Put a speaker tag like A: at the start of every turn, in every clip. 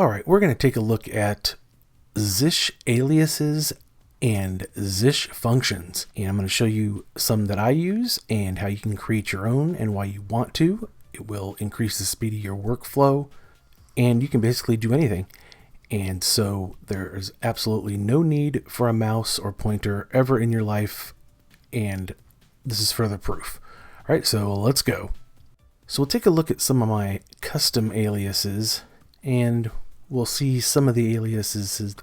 A: All right, we're going to take a look at Zsh aliases and Zsh functions. And I'm going to show you some that I use and how you can create your own and why you want to. It will increase the speed of your workflow, and you can basically do anything. And so there is absolutely no need for a mouse or pointer ever in your life, and this is further proof. All right, so let's go. So we'll take a look at some of my custom aliases, and we'll see some of the aliases.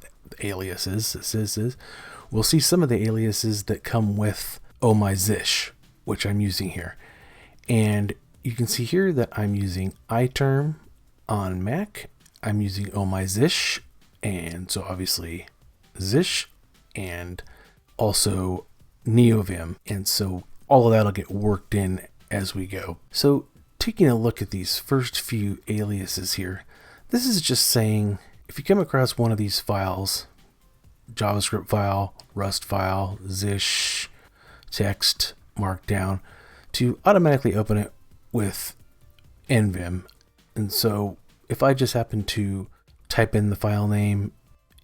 A: We'll see some of the aliases that come with ohmyzsh, which I'm using here. And you can see here that I'm using iTerm on Mac. I'm using ohmyzsh, and so obviously Zsh, and also neovim. And so all of that will get worked in as we go. So taking a look at these first few aliases here, this is just saying if you come across one of these files, JavaScript file, Rust file, Zsh, text, Markdown, to automatically open it with NVIM. And so if I just happen to type in the file name,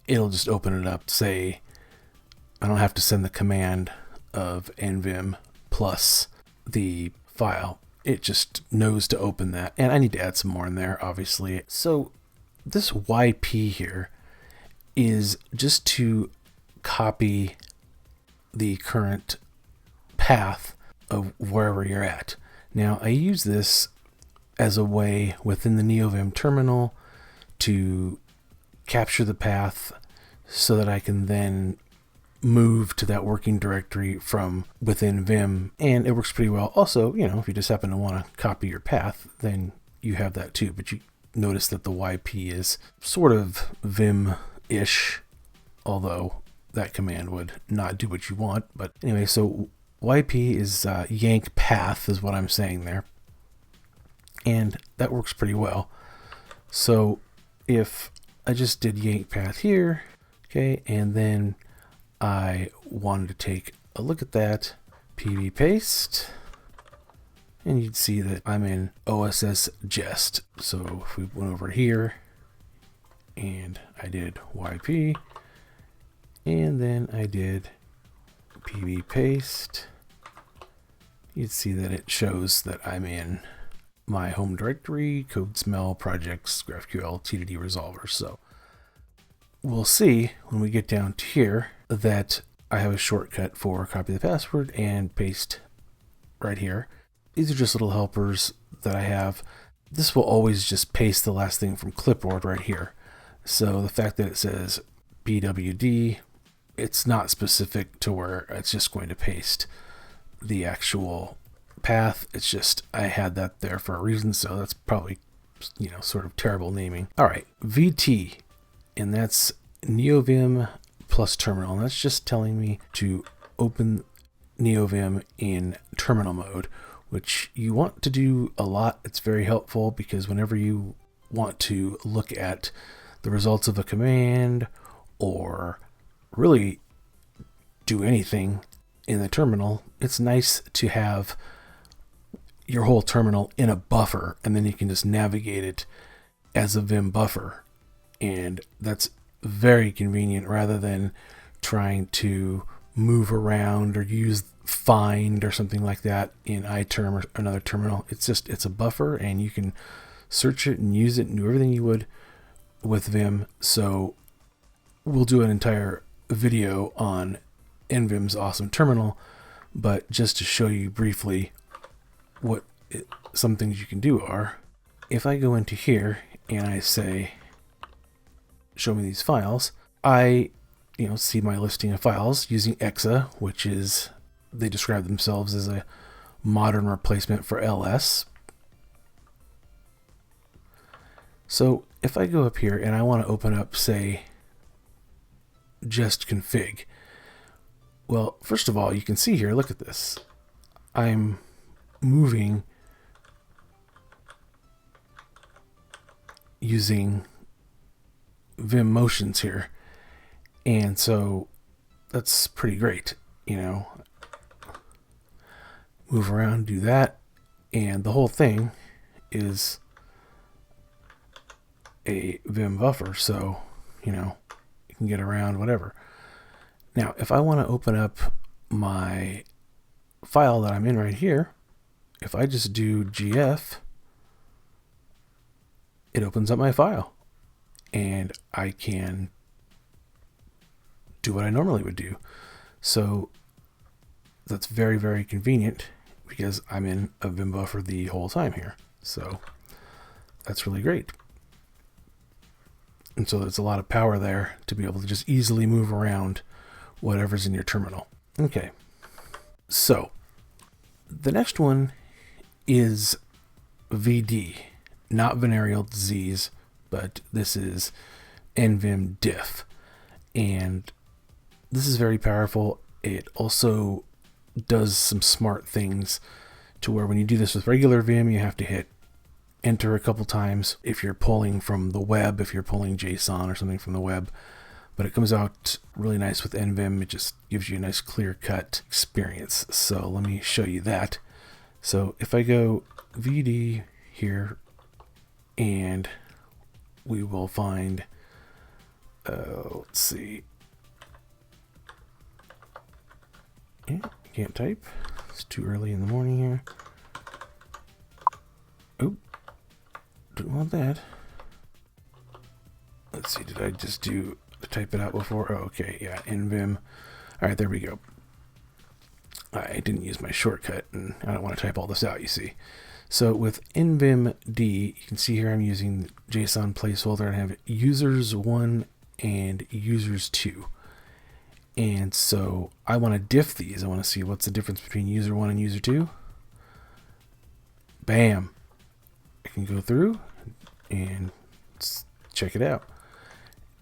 A: it'll just open it up. Say, I don't have to send the command of NVIM plus the file. It just knows to open that. And I need to add some more in there, obviously. So this YP here is just to copy the current path of wherever you're at. Now, I use this as a way within the neovim terminal to capture the path so that I can then move to that working directory from within Vim, and it works pretty well. Also, if you just happen to want to copy your path, then you have that too, but you notice that the YP is sort of Vim-ish, although that command would not do what you want. But anyway, so YP is yank path is what I'm saying there. And that works pretty well. So if I just did yank path here, okay, and then I wanted to take a look at that, PV paste, and you'd see that I'm in OSS jest. So if we went over here and I did YP, and then I did PV paste, you'd see that it shows that I'm in my home directory, code smell, projects, GraphQL, T2D resolver. So we'll see when we get down to here that I have a shortcut for copy the password and paste right here. These are just little helpers that I have. This will always just paste the last thing from clipboard right here. So the fact that it says BWD, it's not specific to where it's just going to paste the actual path. It's just I had that there for a reason, so that's probably sort of terrible naming. All right, VT, and that's neovim plus terminal, and that's just telling me to open neovim in terminal mode, which you want to do a lot. It's very helpful because whenever you want to look at the results of a command or really do anything in the terminal, it's nice to have your whole terminal in a buffer, and then you can just navigate it as a Vim buffer. And that's very convenient rather than trying to move around or use find or something like that in iTerm or another terminal. It's a buffer, and you can search it and use it and do everything you would with Vim. So we'll do an entire video on NVIM's awesome terminal, but just to show you briefly what some things you can do are, if I go into here and I say, show me these files, I see my listing of files using exa, which is, they describe themselves as a modern replacement for ls. So if I go up here and I want to open up, say, just config, well, first of all, you can see here, look at this. I'm moving using Vim motions here, and so that's pretty great. Move around, do that, and the whole thing is a Vim buffer, so you know you can get around whatever. Now, if I want to open up my file that I'm in right here, if I just do GF, it opens up my file, and I can do what I normally would do. So that's very, very convenient because I'm in a Vim buffer the whole time here. So that's really great. And so there's a lot of power there to be able to just easily move around whatever's in your terminal. Okay. So the next one is VD, not venereal disease, but this is NVIM Diff. And this is very powerful. It also does some smart things to where when you do this with regular Vim, you have to hit enter a couple times if you're pulling from the web, if you're pulling JSON or something from the web. But it comes out really nice with NVIM. It just gives you a nice clear-cut experience. So let me show you that. So if I go VD here, and we will find, let's see. Yeah, can't type. It's too early in the morning here. Oh, don't want that. Let's see, did I just type it out before? Oh, okay, yeah, NVIM. All right, there we go. I didn't use my shortcut, and I don't want to type all this out, you see. So with NVIM D, you can see here I'm using JSON placeholder and I have users1 and users2. And so I want to diff these. I want to see what's the difference between user1 and user2. Bam. I can go through and check it out.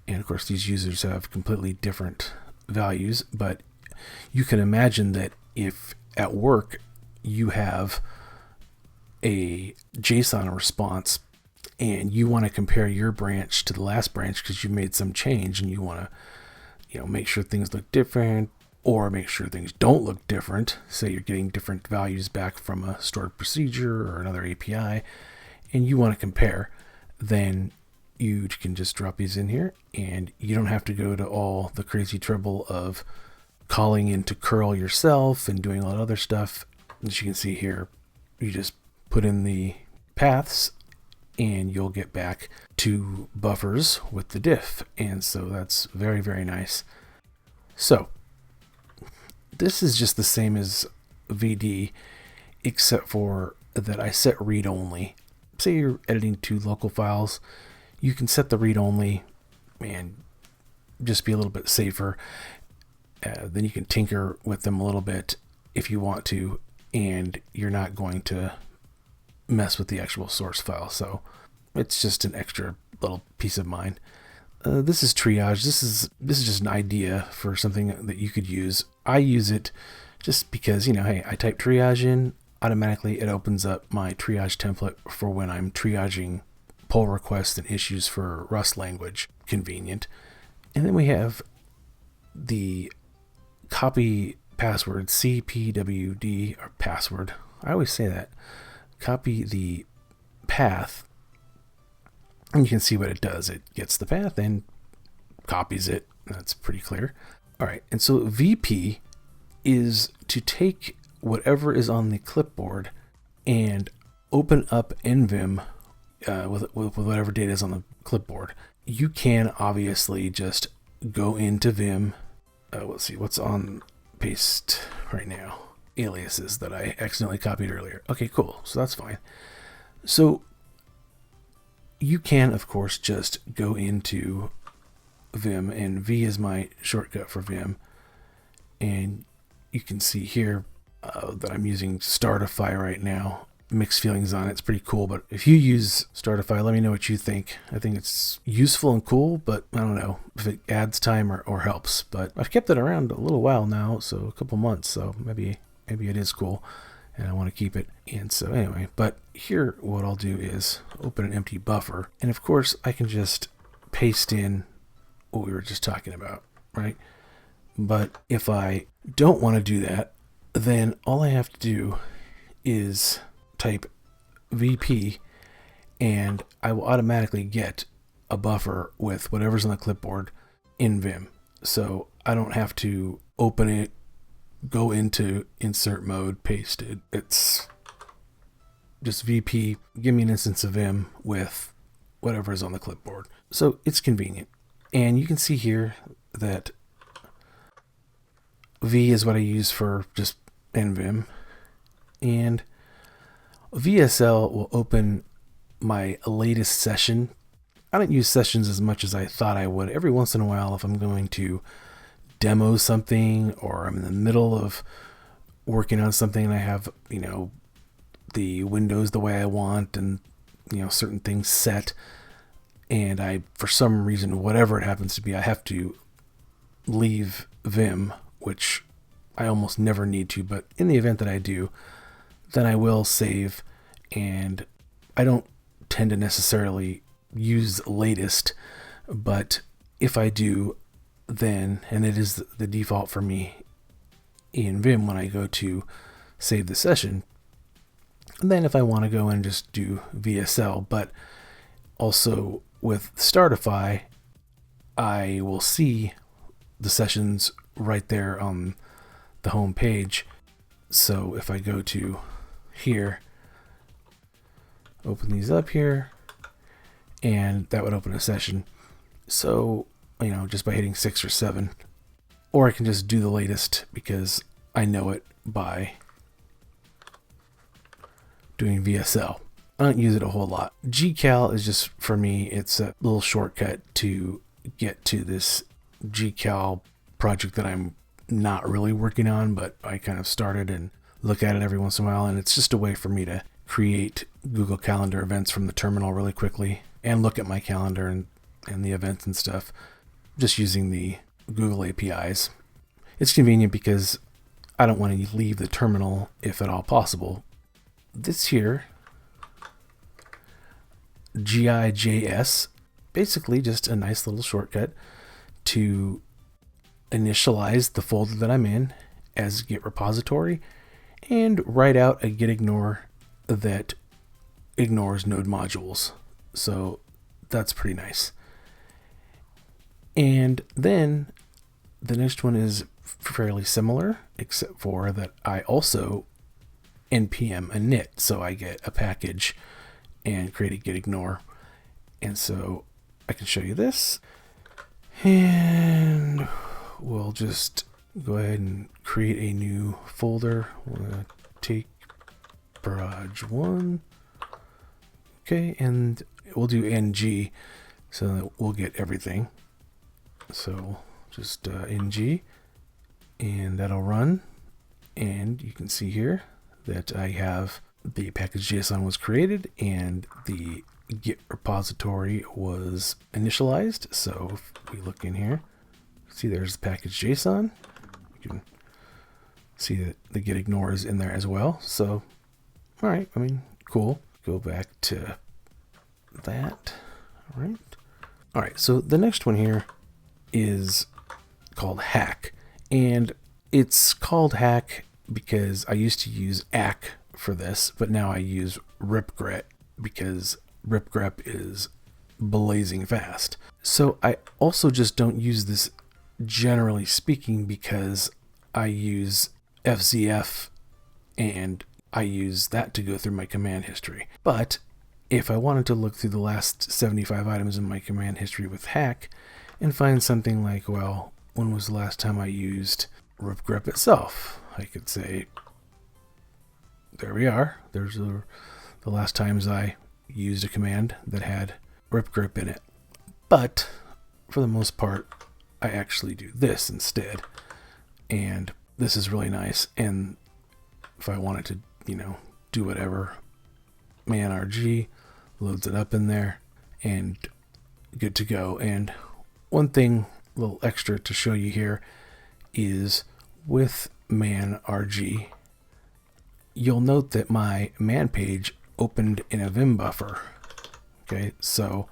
A: And of course, these users have completely different values, but you can imagine that if at work you have a JSON response and you want to compare your branch to the last branch because you made some change and you want to make sure things look different or make sure things don't look different. Say you're getting different values back from a stored procedure or another API and you want to compare, then you can just drop these in here and you don't have to go to all the crazy trouble of calling into curl yourself and doing all that other stuff. As you can see here, you just put in the paths and you'll get back to buffers with the diff. And so that's very, very nice. So this is just the same as VD, except for that I set read only. Say you're editing two local files, you can set the read only and just be a little bit safer. Then you can tinker with them a little bit if you want to, and you're not going to mess with the actual source file. So it's just an extra little peace of mind. This is triage. This is just an idea for something that you could use. I use it just because, hey, I type triage in, automatically it opens up my triage template for when I'm triaging pull requests and issues for Rust language. Convenient. And then we have the copy password, CPWD, or password. I always say that. Copy the path, and you can see what it does. It gets the path and copies it. That's pretty clear. All right, and so VP is to take whatever is on the clipboard and open up NVIM with whatever data is on the clipboard. You can obviously just go into Vim. Let's see what's on paste right now. Aliases that I accidentally copied earlier. Okay, cool. So that's fine. So you can, of course, just go into Vim, and V is my shortcut for Vim. And you can see here that I'm using Startify right now. Mixed feelings on it. It's pretty cool, but if you use Startify, let me know what you think. I think it's useful and cool, but I don't know if it adds time or helps. But I've kept it around a little while now, so a couple months, so maybe it is cool and I want to keep it. And so anyway, but here what I'll do is open an empty buffer, and of course I can just paste in what we were just talking about, right? But if I don't want to do that, then all I have to do is type VP and I will automatically get a buffer with whatever's on the clipboard in Vim. So I don't have to open it, go into insert mode, paste it. It's just VP, give me an instance of Vim with whatever is on the clipboard. So it's convenient. And you can see here that V is what I use for just NVIM. And VSL will open my latest session. I don't use sessions as much as I thought I would. Every once in a while, if I'm going to demo something or I'm in the middle of working on something and I have, the windows the way I want and, certain things set, and I, for some reason, whatever it happens to be, I have to leave Vim, which I almost never need to, but in the event that I do, then I will save, and I don't tend to necessarily use latest, but if I do, then, and it is the default for me in Vim when I go to save the session, and then if I want to go and just do VSL, but also with Startify, I will see the sessions right there on the home page. So if I go to here, open these up here, and that would open a session. So, just by hitting 6 or 7, or I can just do the latest because I know it by doing VSL. I don't use it a whole lot. gcal is just, for me, it's a little shortcut to get to this gcal project that I'm not really working on, but I kind of started and look at it every once in a while, and it's just a way for me to create Google Calendar events from the terminal really quickly and look at my calendar and the events and stuff just using the Google APIs. It's convenient because I don't want to leave the terminal if at all possible. This here, GIJS, basically just a nice little shortcut to initialize the folder that I'm in as Git repository and write out a git ignore that ignores node modules. So that's pretty nice. And then the next one is fairly similar, except for that I also npm a init, so I get a package and create a git ignore. And so I can show you this, and we'll just go ahead and create a new folder. We'll take proj1, okay, and we'll do ng so that we'll get everything. So just ng, and that'll run, and you can see here that I have the package.json was created and the Git repository was initialized. So if we look in here, see there's the package.json. You can see that the git ignore is in there as well. So, all right, cool. Go back to that. All right. All right, so the next one here is called hack, and it's called hack because I used to use ACK for this, but now I use ripgrep because ripgrep is blazing fast. So I also just don't use this generally speaking because I use FZF and I use that to go through my command history. But if I wanted to look through the last 75 items in my command history with hack and find something like, well, when was the last time I used ripgrep itself? I could say, there we are. There's the last times I used a command that had ripgrep in it. But for the most part, I actually do this instead. And this is really nice. And if I wanted to, do whatever, manrg loads it up in there and good to go. And one thing, a little extra to show you here, is with manrg, you'll note that my man page opened in a Vim buffer. Okay, so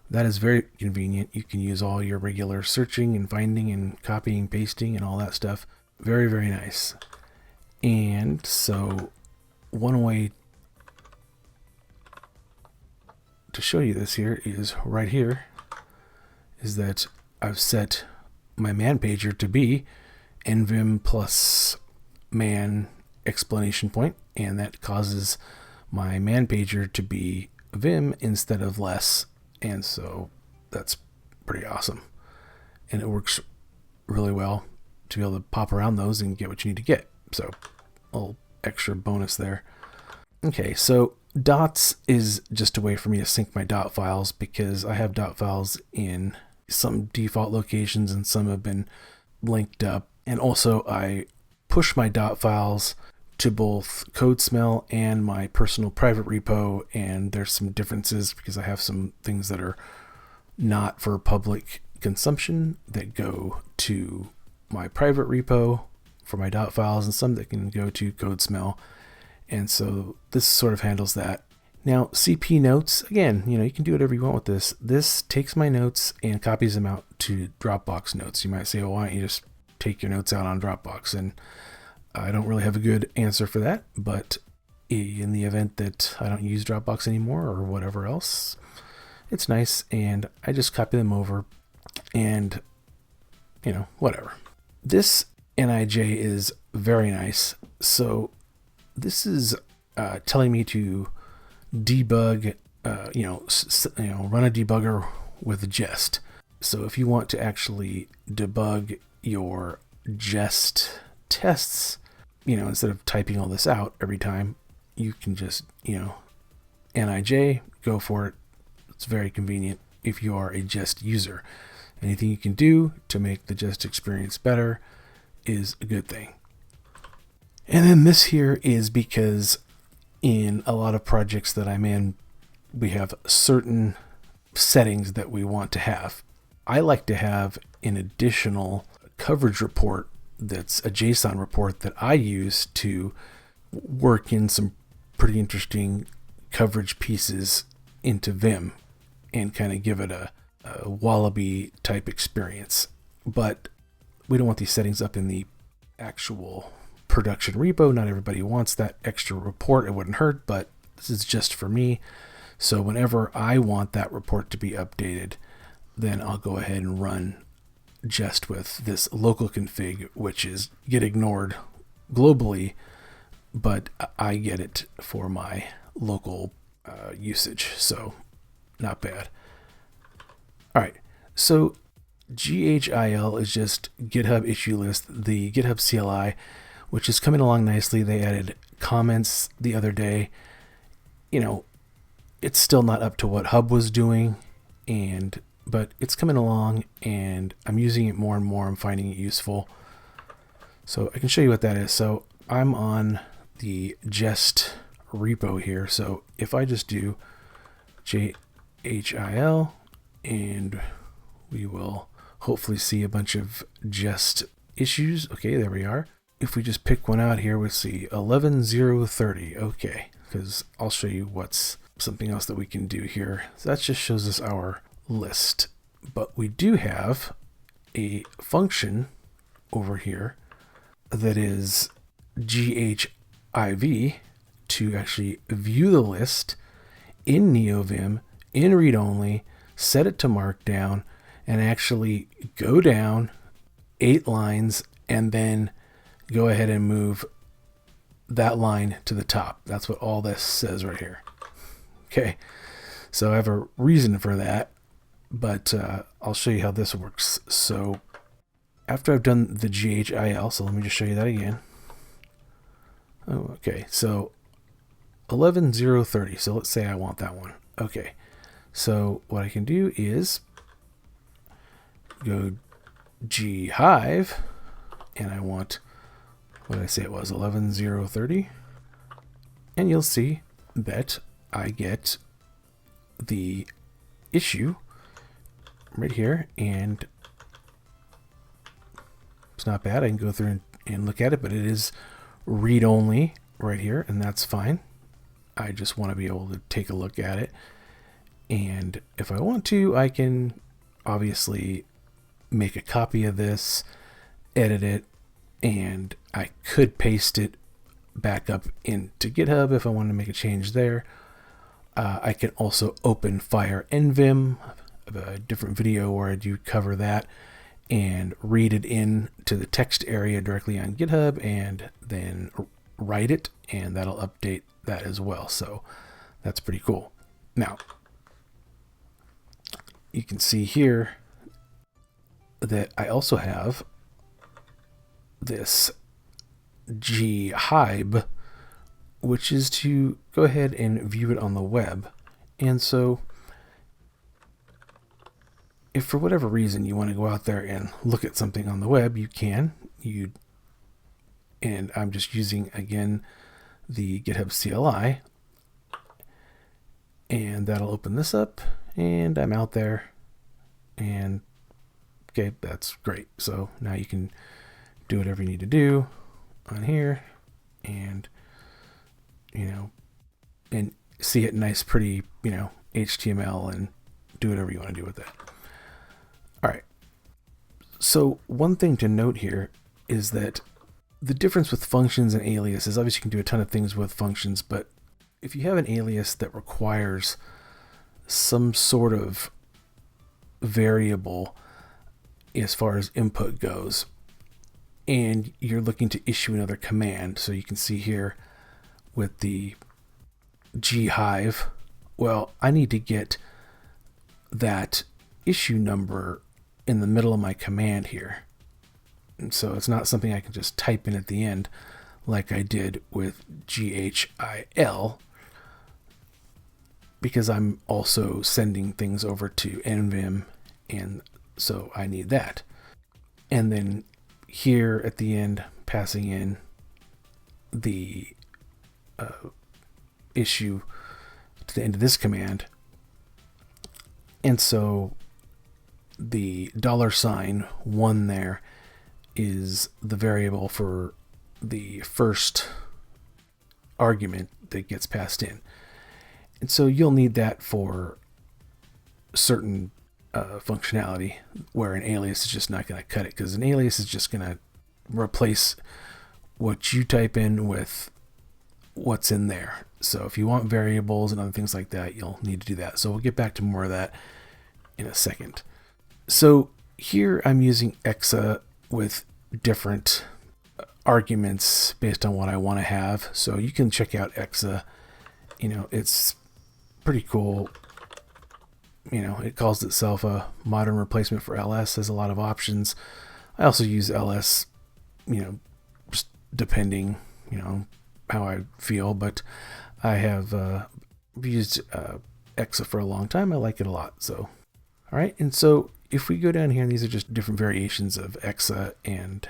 A: that is very convenient. You can use all your regular searching and finding and copying, pasting, and all that stuff. Very, very nice. And so one way to show you this here is right here. is that I've set my man pager to be NVIM plus man exclamation point, and that causes my man pager to be Vim instead of less, and so that's pretty awesome. And it works really well to be able to pop around those and get what you need to get. So a little extra bonus there. Okay, so dots is just a way for me to sync my dot files, because I have dot files in some default locations and some have been linked up. And also I push my dot files to both CodeSmell and my personal private repo, and there's some differences because I have some things that are not for public consumption that go to my private repo for my dot files, and some that can go to CodeSmell. And so this sort of handles that. Now, CP notes, again, you can do whatever you want with this. This takes my notes and copies them out to Dropbox notes. You might say, well, why don't you just take your notes out on Dropbox? And I don't really have a good answer for that, but in the event that I don't use Dropbox anymore or whatever else, it's nice, and I just copy them over and, whatever. This NIJ is very nice. So this is telling me to debug, run a debugger with Jest. So if you want to actually debug your Jest tests, instead of typing all this out every time, you can just, NIJ, go for it. It's very convenient if you are a Jest user. Anything you can do to make the Jest experience better is a good thing. And then this here is because in a lot of projects that I'm in, we have certain settings that we want to have. I like to have an additional coverage report that's a JSON report that I use to work in some pretty interesting coverage pieces into Vim and kind of give it a wallaby type experience. But we don't want these settings up in the actual production repo. Not everybody wants that extra report. It wouldn't hurt, but this is just for me. So whenever I want that report to be updated, then I'll go ahead and run Jest with this local config, which is get ignored globally, but I get it for my local usage. So not bad. All right. So GHIL is just GitHub issue list, the GitHub CLI, which is coming along nicely. They added comments the other day. It's still not up to what Hub was doing, but it's coming along, and I'm using it more and more. I'm finding it useful. So I can show you what that is. So I'm on the Jest repo here. So if I just do JHIL, and we will hopefully see a bunch of Jest issues. Okay, there we are. If we just pick one out here, we'll see 11.0.30. Okay, because I'll show you what's something else that we can do here. So that just shows us our list. But we do have a function over here that is ghiv to actually view the list in neovim, in ReadOnly, set it to Markdown, and actually go down 8 lines and then go ahead and move that line to the top. That's what all this says right here. Okay, so I have a reason for that, but I'll show you how this works. So after I've done the GHIL, so let me just show you that again. Oh, okay, so 11.0.30. So let's say I want that one. Okay, so what I can do is go ghiv, and I want, what did I say it was, 11.0.30, and you'll see that I get the issue right here, and it's not bad. I can go through and look at it, but it is read-only right here, and that's fine. I just want to be able to take a look at it, and if I want to, I can obviously make a copy of this, edit it, and I could paste it back up into GitHub if I wanted to make a change there. I can also open Fire NVIM. a different video where I do cover that and read it in to the text area directly on GitHub and then write it, and that'll update that as well. So that's pretty cool. Now, you can see here that I also have this ghyb, which is to go ahead and view it on the web. And so if for whatever reason you want to go out there and look at something on the web, you can. And I'm just using, again, the GitHub CLI, and that'll open this up, and I'm out there, and okay, that's great. So now you can do whatever you need to do on here, and and see it nice, pretty, HTML, and do whatever you want to do with that. All right. So one thing to note here is that the difference with functions and aliases, obviously you can do a ton of things with functions, but if you have an alias that requires some sort of variable as far as input goes, and you're looking to issue another command, so you can see here with the ghyb, well, I need to get that issue number in the middle of my command here. And so it's not something I can just type in at the end like I did with GHIL, because I'm also sending things over to NVIM, and so I need that. And then here at the end, passing in the issue to the end of this command. And so the $1 there is the variable for the first argument that gets passed in. And so you'll need that for certain functionality where an alias is just not going to cut it, because an alias is just going to replace what you type in with what's in there. So if you want variables and other things like that, you'll need to do that. So we'll get back to more of that in a second. So here I'm using exa with different arguments based on what I want to have. So you can check out exa. It's pretty cool. It calls itself a modern replacement for ls, has a lot of options. I also use ls, just depending, how I feel, but I have used exa for a long time. I like it a lot. So, all right. And so if we go down here, and these are just different variations of exa and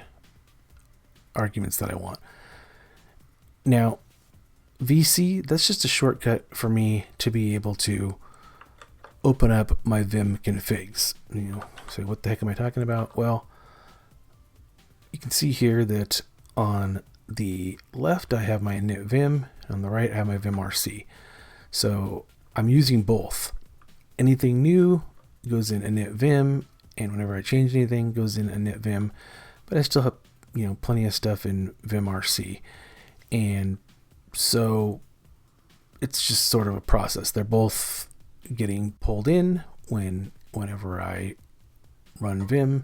A: arguments that I want. Now, VC, that's just a shortcut for me to be able to open up my Vim configs. So what the heck am I talking about? Well, you can see here that on the left I have my neovim, on the right I have my vimrc. So I'm using both. Anything new goes in initVim, and whenever I change anything goes in initVim, but I still have plenty of stuff in vimrc. And so it's just sort of a process. They're both getting pulled in whenever I run Vim,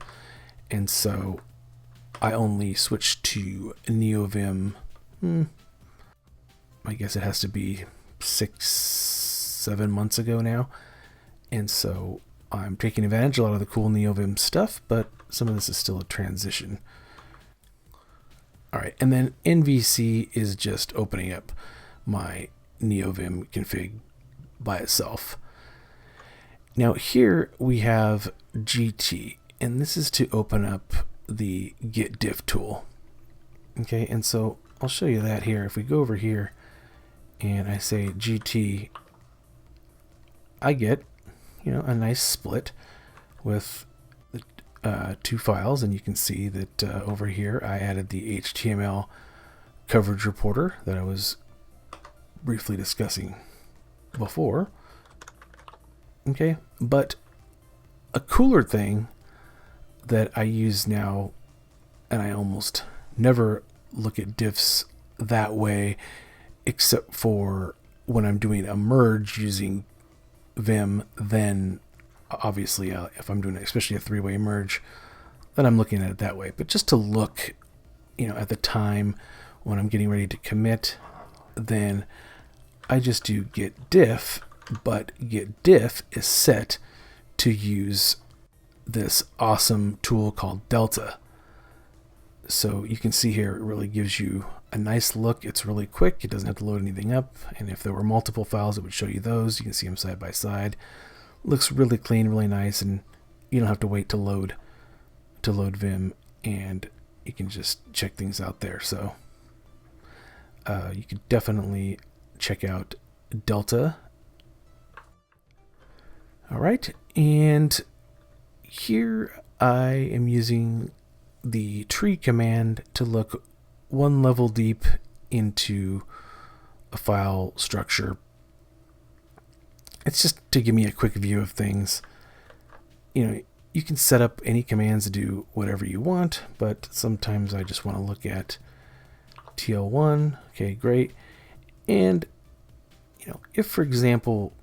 A: and so I only switched to neovim. I guess it has to be 6-7 months ago now, and so I'm taking advantage of a lot of the cool neovim stuff, but some of this is still a transition. All right, and then NVC is just opening up my neovim config by itself. Now here we have GT, and this is to open up the Git Diff tool. Okay, and so I'll show you that here. If we go over here and I say GT, I get a nice split with two files, and you can see that over here I added the HTML coverage reporter that I was briefly discussing before. Okay, but a cooler thing that I use now, and I almost never look at diffs that way except for when I'm doing a merge using Vim, then obviously, if I'm doing especially a three-way merge, then I'm looking at it that way. But just to look, at the time when I'm getting ready to commit, then I just do git diff, but git diff is set to use this awesome tool called Delta. So you can see here, it really gives you a nice look. It's really quick. It doesn't have to load anything up. And if there were multiple files, it would show you those. You can see them side by side. Looks really clean, really nice, and you don't have to wait to load Vim, and you can just check things out there. So you can definitely check out Delta. All right, and here I am using the tree command to look one level deep into a file structure. It's just to give me a quick view of things. You can set up any commands to do whatever you want, but sometimes I just want to look at TL1. Okay, great. And if, for example,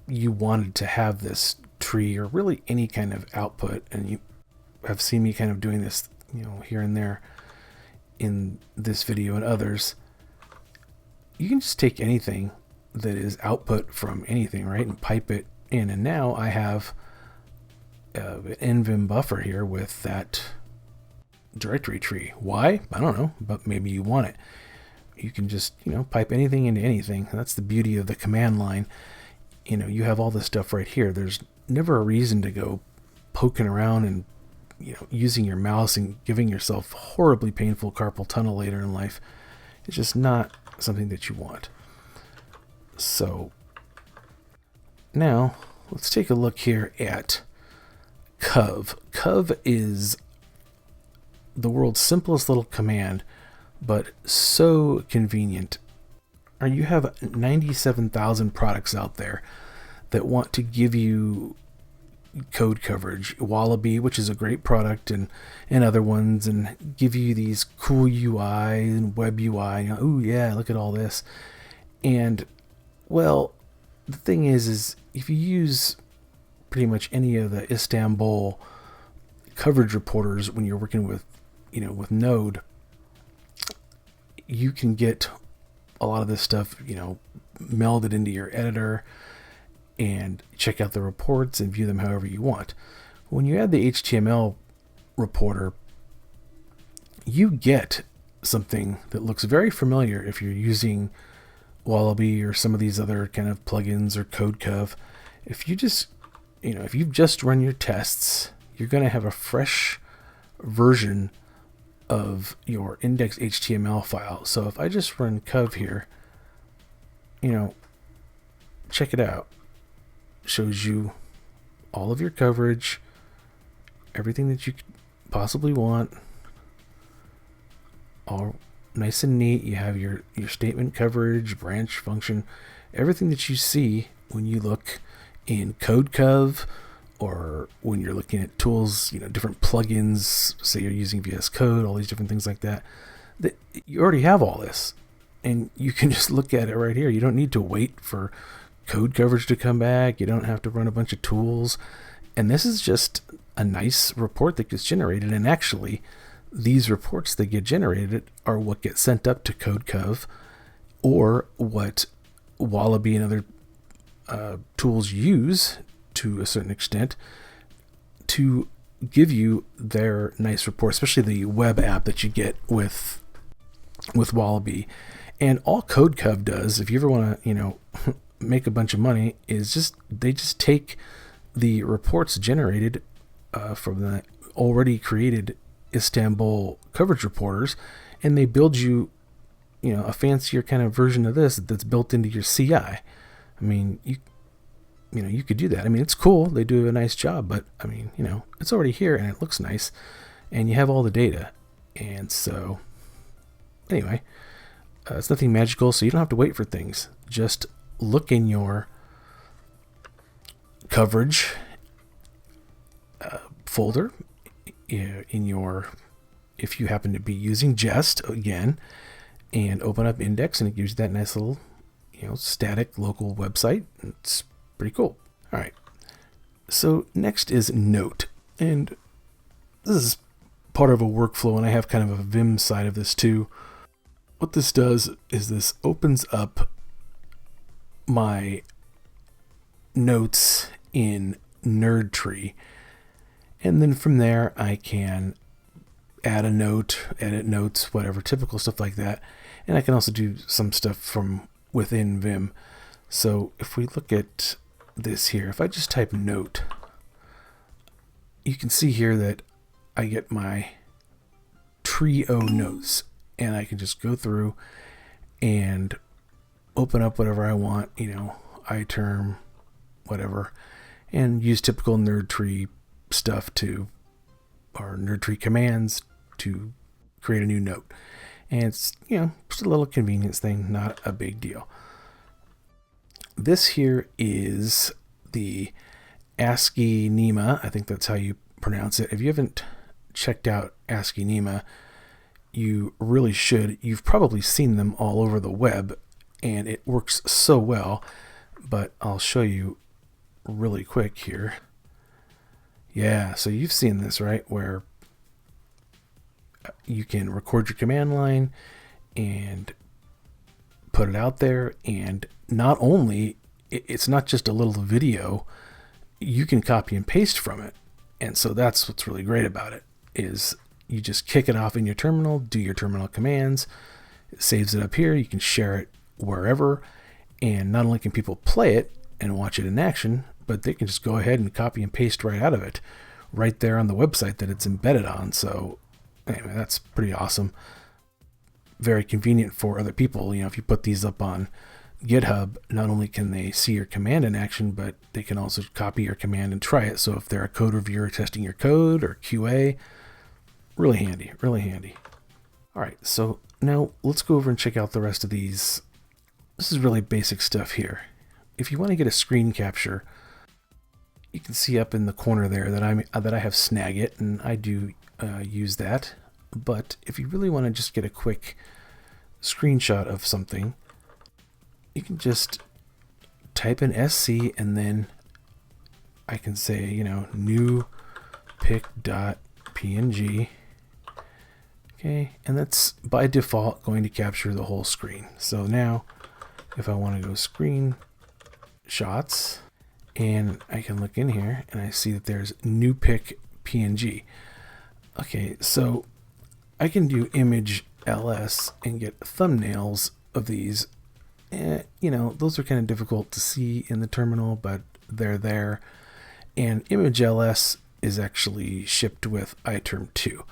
A: you wanted to have this tree or really any kind of output, and you have seen me kind of doing this, here and there in this video and others, you can just take anything that is output from anything, right, and pipe it in. And now I have an NVIM buffer here with that directory tree. Why? I don't know, but maybe you want it. You can just, pipe anything into anything. And that's the beauty of the command line. You have all this stuff right here. There's never a reason to go poking around and, using your mouse and giving yourself horribly painful carpal tunnel later in life. It's just not something that you want. So now let's take a look here at cov. Cov is the world's simplest little command, but so convenient. You have 97,000 products out there that want to give you code coverage. Wallaby, which is a great product, and other ones, and give you these cool UI and web UI. Oh yeah, look at all this. And well, the thing is if you use pretty much any of the Istanbul coverage reporters when you're working with, with Node, you can get a lot of this stuff, melded into your editor and check out the reports and view them however you want. When you add the HTML reporter, you get something that looks very familiar if you're using Wallaby or some of these other kind of plugins or CodeCov. If you just, if you've just run your tests, you're going to have a fresh version of your index.html file. So if I just run cov here, check it out. Shows you all of your coverage, everything that you could possibly want, all nice and neat. You have your statement coverage, branch function, everything that you see when you look in CodeCov, or when you're looking at tools, different plugins, say you're using VS Code, all these different things like that, that you already have all this, and you can just look at it right here. You don't need to wait for code coverage to come back. You don't have to run a bunch of tools. And this is just a nice report that gets generated. And actually, these reports that get generated are what get sent up to CodeCov, or what Wallaby and other tools use to a certain extent to give you their nice report, especially the web app that you get with Wallaby. And all CodeCov does, if you ever want to, make a bunch of money, is they just take the reports generated from the already created Istanbul coverage reporters, and they build you, a fancier kind of version of this that's built into your CI. I mean, you could do that. I mean, it's cool. They do a nice job, but I mean, it's already here and it looks nice, and you have all the data. And so anyway, it's nothing magical, so you don't have to wait for things. Just look in your coverage folder, if you happen to be using Jest again, and open up index, and it gives you that nice little, static local website. It's pretty cool. All right. So next is Note, and this is part of a workflow, and I have kind of a Vim side of this too. What this does is this opens up my notes in Nerd Tree, and then from there I can add a note, edit notes, whatever, typical stuff like that. And I can also do some stuff from within Vim. So if we look at this here, if I just type note, you can see here that I get my trio notes, and I can just go through and open up whatever I want, iTerm, whatever, and use typical Nerd Tree stuff or Nerd Tree commands to create a new note. And it's, just a little convenience thing, not a big deal. This here is the ASCII NEMA. I think that's how you pronounce it. If you haven't checked out ASCII NEMA, you really should. You've probably seen them all over the web, and it works so well. But I'll show you really quick here. Yeah, so you've seen this, right? Where you can record your command line and put it out there, and not only, it's not just a little video, you can copy and paste from it. And so that's what's really great about it, is you just kick it off in your terminal, do your terminal commands, it saves it up here, you can share it wherever, and not only can people play it and watch it in action, but they can just go ahead and copy and paste right out of it, right there on the website that it's embedded on. So anyway, that's pretty awesome. Very convenient for other people. If you put these up on GitHub, not only can they see your command in action, but they can also copy your command and try it. So if they're a code reviewer testing your code or QA, really handy, really handy. All right, so now let's go over and check out the rest of these. This is really basic stuff here. If you want to get a screen capture, you can see up in the corner there that I have Snagit, and I do use that. But if you really want to just get a quick screenshot of something, you can just type in SC, and then I can say, new pic.png. Okay, and that's by default going to capture the whole screen. So now if I want to go screen shots, and I can look in here and I see that there's new pic PNG. Okay, so I can do image ls and get thumbnails of these. Those are kind of difficult to see in the terminal, but they're there. And image ls is actually shipped with iterm2.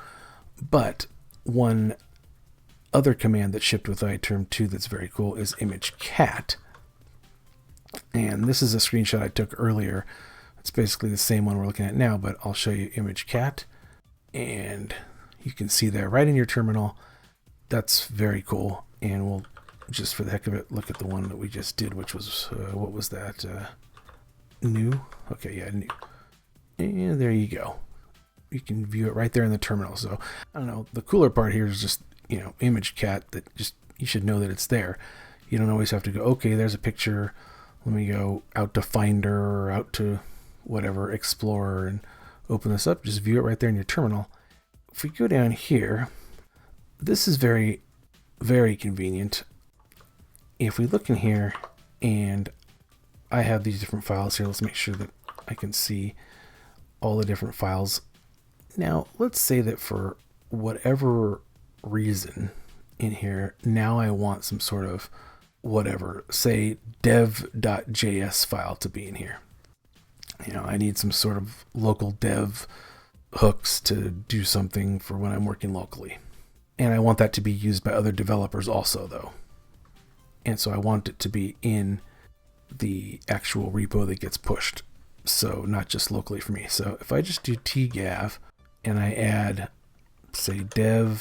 A: But one other command that's shipped with iterm2 that's very cool is image cat. And this is a screenshot I took earlier. It's basically the same one we're looking at now, but I'll show you image cat. And you can see there right in your terminal. That's very cool. And we'll, just for the heck of it, look at the one that we just did, which was, what was that? New? Okay, yeah, new. And there you go. You can view it right there in the terminal. So, I don't know, the cooler part here is just, image cat, that just, you should know that it's there. You don't always have to go, okay, there's a picture. Let me go out to Finder or out to whatever, Explorer, and open this up. Just view it right there in your terminal. If we go down here, this is very, very convenient. If we look in here, and I have these different files here, let's make sure that I can see all the different files. Now, let's say that for whatever reason in here, now I want some sort of whatever, say dev.js file to be in here. I need some sort of local dev hooks to do something for when I'm working locally. And I want that to be used by other developers also, though. And so I want it to be in the actual repo that gets pushed. So not just locally for me. So if I just do tgav and I add, say, dev.js,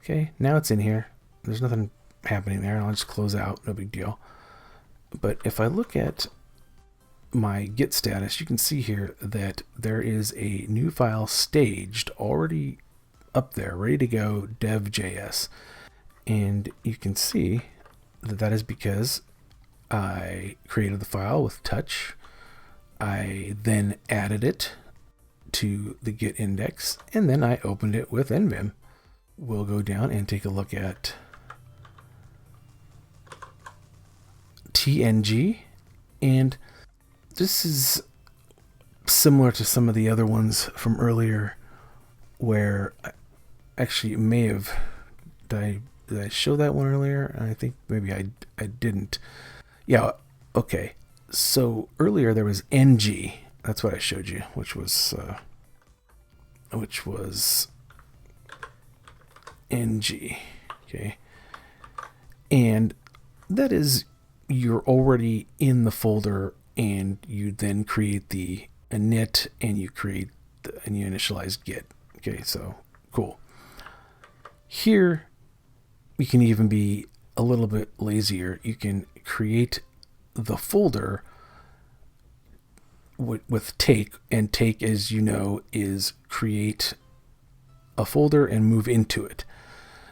A: okay, now it's in here. There's nothing happening there. I'll just close out, no big deal. But if I look at my Git status, you can see here that there is a new file staged already up there, ready to go, dev.js. And you can see that that is because I created the file with touch. I then added it to the Git index, and then I opened it with NVIM. We'll go down and take a look at TNG, and this is similar to some of the other ones from earlier where actually it may have, did I show that one earlier? I think maybe I didn't. Yeah, okay. So earlier there was NG. That's what I showed you, which was NG. Okay. And that is, you're already in the folder and you then create the init and you initialize git. Okay, so cool. Here you can even be a little bit lazier. You can create the folder with take, and take, as you know, is create a folder and move into it.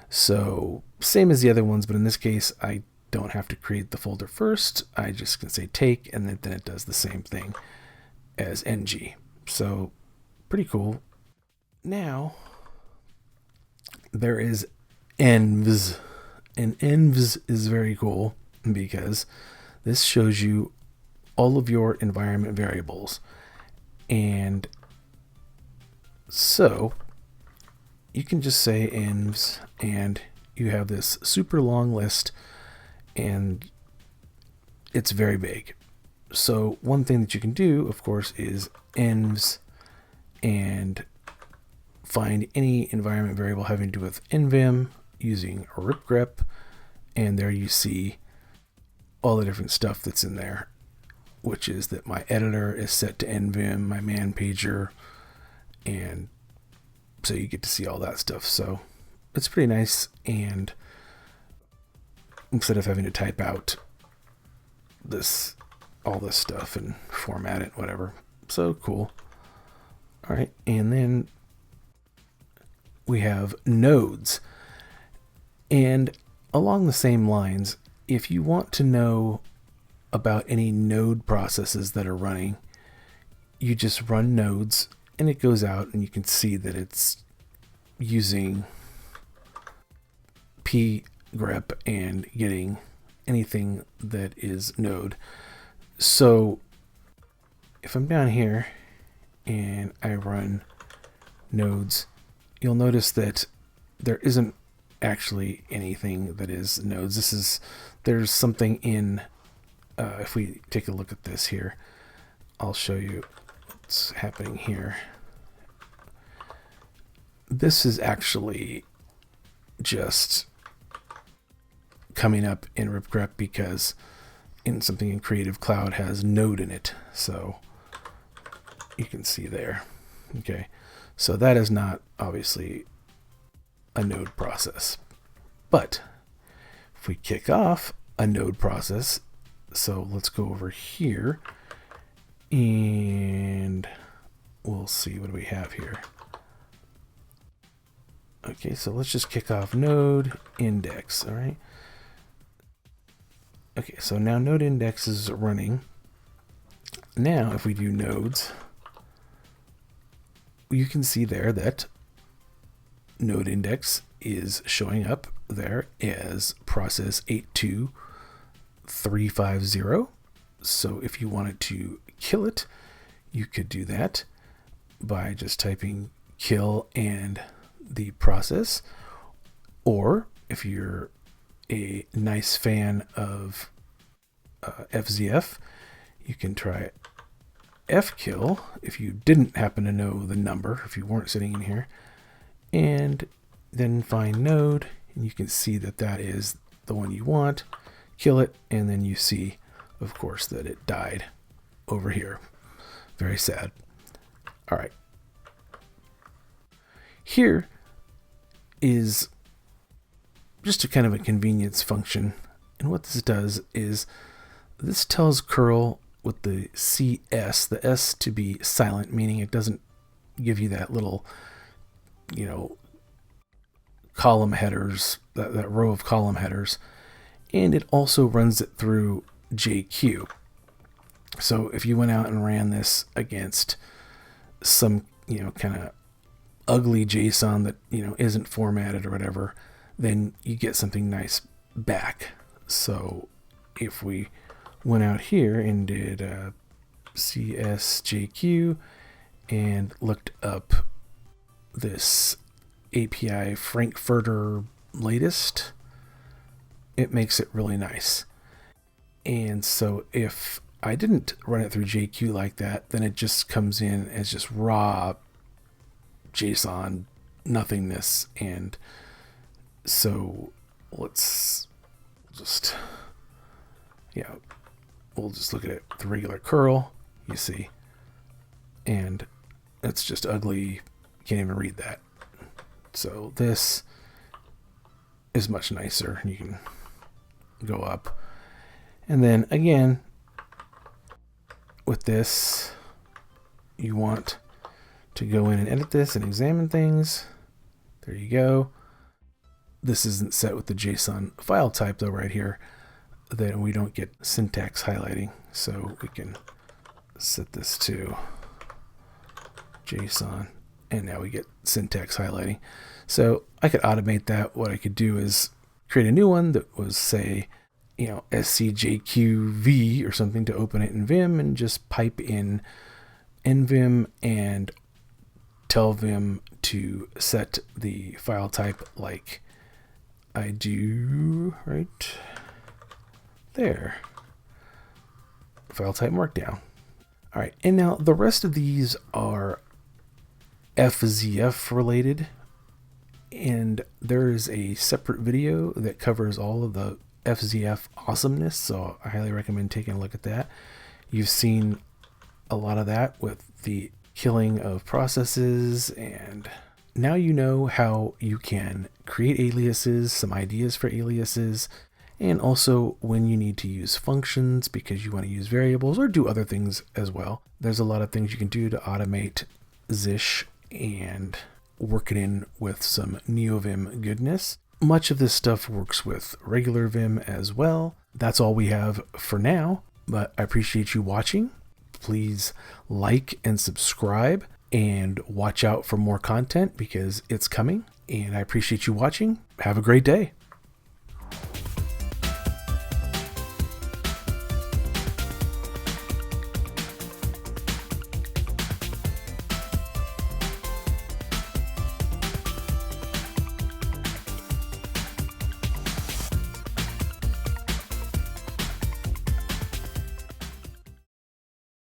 A: So same as the other ones, but in this case I don't have to create the folder first. I just can say take, and then it does the same thing as ng. So pretty cool. Now there is envs, and envs is very cool because this shows you all of your environment variables. And so you can just say envs and you have this super long list, and it's very big. So one thing that you can do, of course, is envs and find any environment variable having to do with NVIM using ripgrep, and there you see all the different stuff that's in there, which is that my editor is set to NVIM, my man pager, and so you get to see all that stuff. So it's pretty nice, and instead of having to type out all this stuff and format it, whatever. So cool. All right, and then we have nodes. And along the same lines, if you want to know about any node processes that are running, you just run nodes and it goes out, and you can see that it's using pgrep and getting anything that is node. So if I'm down here and I run nodes, you'll notice that there isn't actually anything that is nodes. There's something in, if we take a look at this here, I'll show you what's happening here. This is actually just coming up in ripgrep because something in Creative Cloud has node in it. So you can see there. Okay. So that is not obviously a node process. But if we kick off a node process, so let's go over here and we'll see what do we have here. Okay, so let's just kick off node index. All right. Okay, so now node index is running. Now if we do nodes, you can see there that node index is showing up there as process 82350. So if you wanted to kill it, you could do that by just typing kill and the process. Or if you're a nice fan of FZF, you can try fkill if you didn't happen to know the number, if you weren't sitting in here, and then find node, and you can see that that is the one you want. Kill it, and then you see, of course, that it died over here. Very sad. All right. Here is just a kind of a convenience function, and what this does is this tells curl with the CS, the S to be silent, meaning it doesn't give you that little, column headers, that row of column headers, and it also runs it through JQ. So if you went out and ran this against some, kind of ugly JSON that, isn't formatted or whatever, then you get something nice back. So if we went out here and did CSJQ and looked up this API Frankfurter latest, it makes it really nice. And so if I didn't run it through JQ like that, then it just comes in as just raw JSON nothingness. And so let's just, we'll just look at it with the regular curl, you see, and it's just ugly. Can't even read that. So this is much nicer. You can go up, and then again with this, you want to go in and edit this and examine things. There you go. This isn't set with the JSON file type though right here. Then we don't get syntax highlighting. So we can set this to JSON, and now we get syntax highlighting. So I could automate that. What I could do is create a new one that was, say, SCJQV or something to open it in Vim, and just pipe in NVIM and tell Vim to set the file type like I do right there. File type markdown. All right, and now the rest of these are FZF related, and there is a separate video that covers all of the FZF awesomeness, so I highly recommend taking a look at that. You've seen a lot of that with the killing of processes, and now you know how you can create aliases, some ideas for aliases, and also when you need to use functions because you want to use variables or do other things as well. There's a lot of things you can do to automate Zsh and work it in with some neovim goodness. Much of this stuff works with regular Vim as well. That's all we have for now, but I appreciate you watching. Please like and subscribe and watch out for more content because it's coming. And I appreciate you watching. Have a great day.